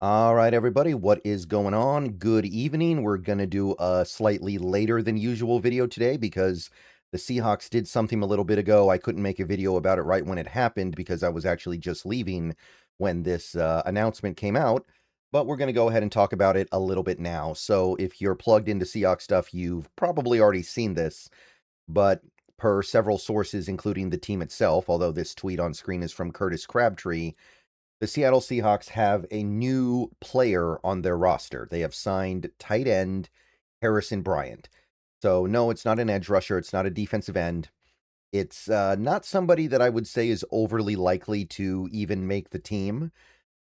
All right, everybody, what is going on? Good evening. We're going to do a slightly later than usual video today because the Seahawks did something a little bit ago. I couldn't make a video about it right when it happened because I was actually just leaving when this announcement came out. But we're going to go ahead and talk about it a little bit now. So if you're plugged into Seahawks stuff, you've probably already seen this. But per several sources, including the team itself, although this tweet on screen is from Curtis Crabtree, the Seattle Seahawks have a new player on their roster. They have signed tight end Harrison Bryant. So, no, it's not an edge rusher. It's not a defensive end. It's not somebody that I would say is overly likely to even make the team.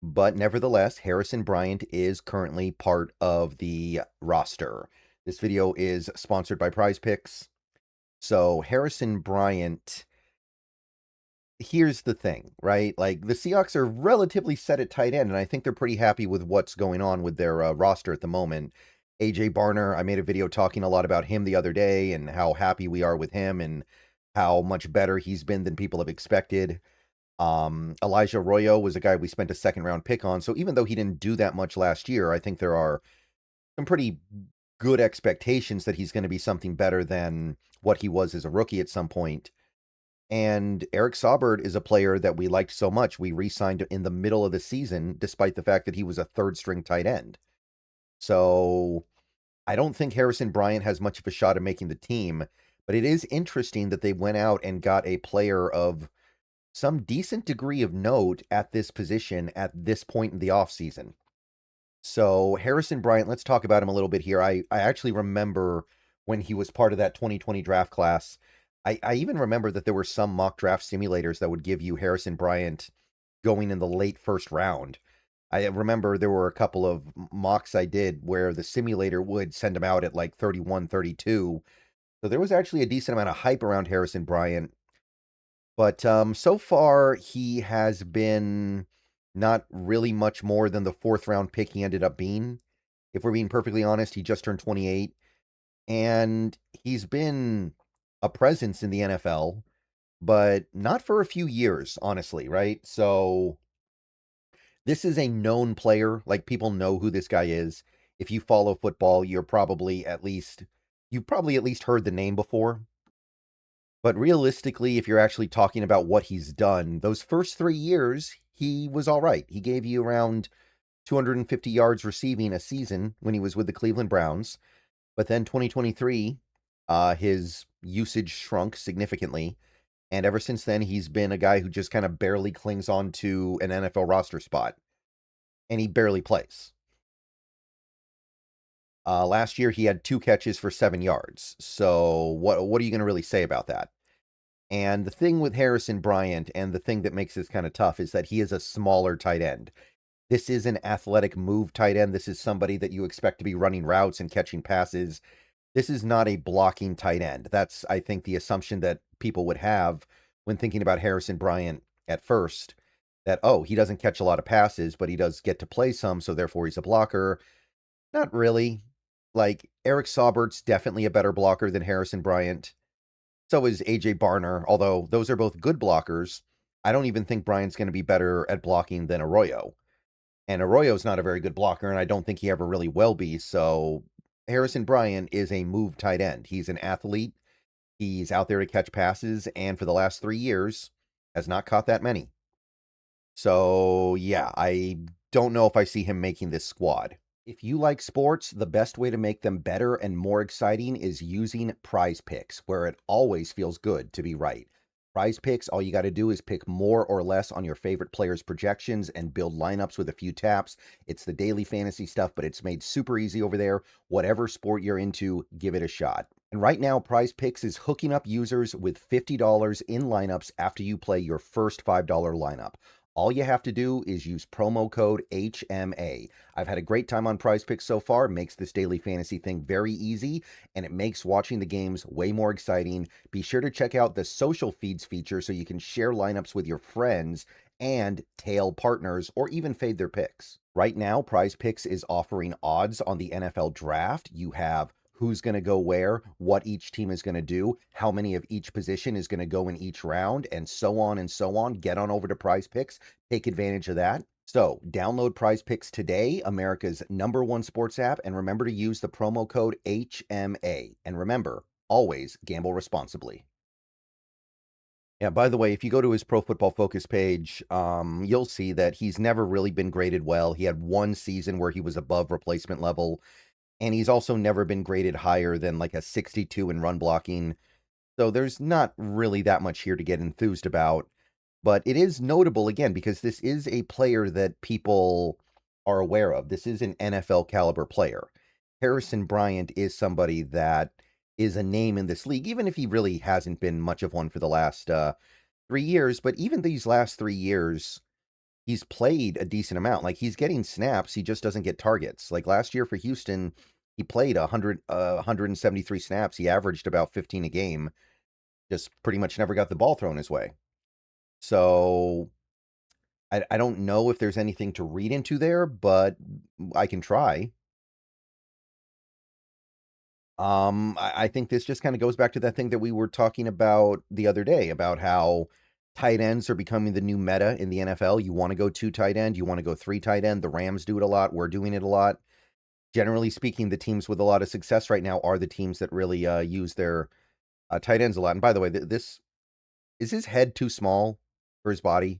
But nevertheless, Harrison Bryant is currently part of the roster. This video is sponsored by Prize Picks. So, Harrison Bryant, here's the thing, right? Like, the Seahawks are relatively set at tight end, and I think they're pretty happy with what's going on with their roster at the moment. AJ Barner, I made a video talking a lot about him the other day and how happy we are with him and how much better he's been than people have expected. Elijah Arroyo was a guy we spent a second-round pick on, so even though he didn't do that much last year, I think there are some pretty good expectations that he's going to be something better than what he was as a rookie at some point. And Eric Saubert is a player that we liked so much. We re-signed in the middle of the season, despite the fact that he was a third-string tight end. So I don't think Harrison Bryant has much of a shot at making the team, but it is interesting that they went out and got a player of some decent degree of note at this position at this point in the offseason. So Harrison Bryant, let's talk about him a little bit here. I actually remember when he was part of that 2020 draft class. I even remember that there were some mock draft simulators that would give you Harrison Bryant going in the late first round. I remember there were a couple of mocks I did where the simulator would send him out at like 31, 32. So there was actually a decent amount of hype around Harrison Bryant. But so far, he has been not really much more than the fourth round pick he ended up being. If we're being perfectly honest, he just turned 28. And he's been a presence in the NFL, but not for a few years, honestly, right? So this is a known player. Like, people know who this guy is. If you follow football, you've probably at least heard the name before. But realistically, if you're actually talking about what he's done, those first 3 years, he was all right. He gave you around 250 yards receiving a season when he was with the Cleveland Browns. But then 2023, his usage shrunk significantly. And ever since then, he's been a guy who just kind of barely clings on to an NFL roster spot. And he barely plays. Last year, he had 2 catches for 7 yards. So what are you going to really say about that? And the thing with Harrison Bryant, and the thing that makes this kind of tough, is that he is a smaller tight end. This is an athletic move tight end. This is somebody that you expect to be running routes and catching passes. This is not a blocking tight end. That's, I think, the assumption that people would have when thinking about Harrison Bryant at first. That, oh, he doesn't catch a lot of passes, but he does get to play some, so therefore he's a blocker. Not really. Like, Eric Saubert's definitely a better blocker than Harrison Bryant. So is AJ Barner, although those are both good blockers. I don't even think Bryant's going to be better at blocking than Arroyo. And Arroyo's not a very good blocker, and I don't think he ever really will be. So Harrison Bryant is a move tight end. He's an athlete. He's out there to catch passes, and for the last 3 years, has not caught that many. So, yeah, I don't know if I see him making this squad. If you like sports, the best way to make them better and more exciting is using Prize Picks, where it always feels good to be right. Prize Picks, all you got to do is pick more or less on your favorite players' projections and build lineups with a few taps. It's the daily fantasy stuff, but it's made super easy over there. Whatever sport you're into, give it a shot. And right now, Prize Picks is hooking up users with $50 in lineups after you play your first $5 lineup. All you have to do is use promo code HMA. I've had a great time on Prize Picks so far. It makes this daily fantasy thing very easy, and it makes watching the games way more exciting. Be sure to check out the social feeds feature so you can share lineups with your friends and tail partners or even fade their picks. Right now, Prize Picks is offering odds on the NFL draft. You have who's going to go where, what each team is going to do, how many of each position is going to go in each round, and so on and so on. Get on over to Prize Picks. Take advantage of that. So, download Prize Picks today, America's #1 sports app, and remember to use the promo code HMA. And remember, always gamble responsibly. Yeah, by the way, if you go to his Pro Football Focus page, you'll see that he's never really been graded well. He had one season where he was above replacement level, and he's also never been graded higher than like a 62 in run blocking. So there's not really that much here to get enthused about. But it is notable, again, because this is a player that people are aware of. This is an NFL caliber player. Harrison Bryant is somebody that is a name in this league, even if he really hasn't been much of one for the last 3 years. But even these last 3 years, he's played a decent amount. Like, he's getting snaps, he just doesn't get targets. Like last year for Houston, he played 173 snaps. He averaged about 15 a game, just pretty much never got the ball thrown his way. So I don't know if there's anything to read into there, but I can try. I think this just kind of goes back to that thing that we were talking about the other day about how tight ends are becoming the new meta in the NFL. You want to go 2 tight end, you want to go 3 tight end. The Rams do it a lot. We're doing it a lot. Generally speaking, the teams with a lot of success right now are the teams that really use their tight ends a lot. And by the way, this is his head too small for his body?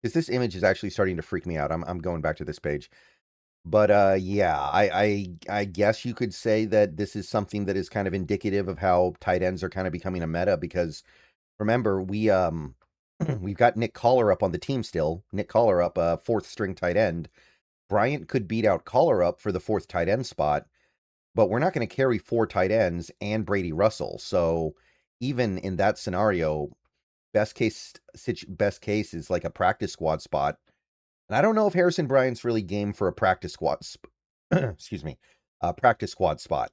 Because this image is actually starting to freak me out. I'm going back to this page. But, yeah, I guess you could say that this is something that is kind of indicative of how tight ends are kind of becoming a meta because remember, we've got Nick Collar up on the team still. Nick Collar up, 4th string tight end. Bryant could beat out Collar up for the 4th tight end spot, but we're not gonna carry 4 tight ends and Brady Russell. So, even in that scenario, best case is like a practice squad spot. And I don't know if Harrison Bryant's really game for a practice squad excuse me, a practice squad spot.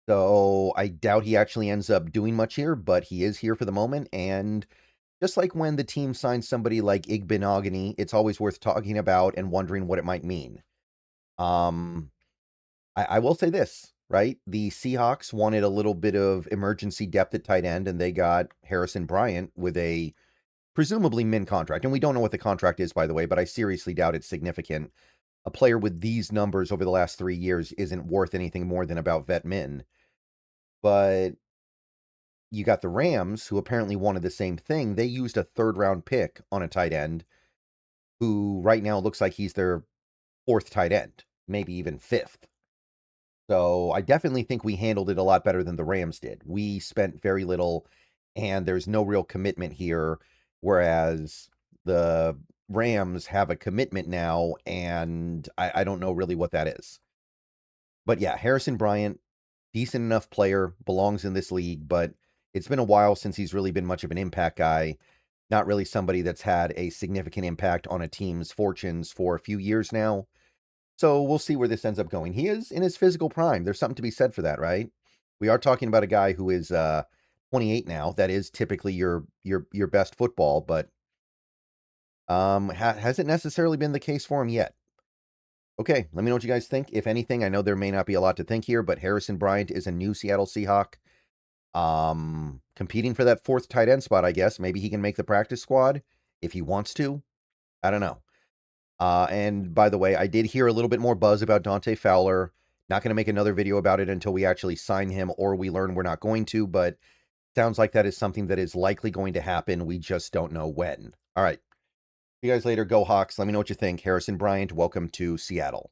So I doubt he actually ends up doing much here, but he is here for the moment. And just like when the team signs somebody like Igbenogany, it's always worth talking about and wondering what it might mean. Um, I will say this, right? The Seahawks wanted a little bit of emergency depth at tight end, and they got Harrison Bryant with a presumably min contract. And we don't know what the contract is, by the way, but I seriously doubt it's significant. A player with these numbers over the last 3 years isn't worth anything more than about vet min. But you got the Rams, who apparently wanted the same thing. They used a 3rd round pick on a tight end who right now looks like he's their 4th tight end, maybe even 5th. So I definitely think we handled it a lot better than the Rams did. We spent very little, and there's no real commitment here, whereas the Rams have a commitment now, and I don't know really what that is. But yeah, Harrison Bryant, decent enough player, belongs in this league, but it's been a while since he's really been much of an impact guy. Not really somebody that's had a significant impact on a team's fortunes for a few years now. So we'll see where this ends up going. He is in his physical prime. There's something to be said for that, right? We are talking about a guy who is 28 now. That is typically your best football, but hasn't necessarily been the case for him yet. Okay, let me know what you guys think. If anything, I know there may not be a lot to think here, but Harrison Bryant is a new Seattle Seahawk. Competing for that 4th tight end spot, I guess. Maybe he can make the practice squad if he wants to. I don't know. And by the way, I did hear a little bit more buzz about Dante Fowler. Not going to make another video about it until we actually sign him or we learn we're not going to, but sounds like that is something that is likely going to happen. We just don't know when. All right. See you guys later. Go Hawks. Let me know what you think. Harrison Bryant, welcome to Seattle.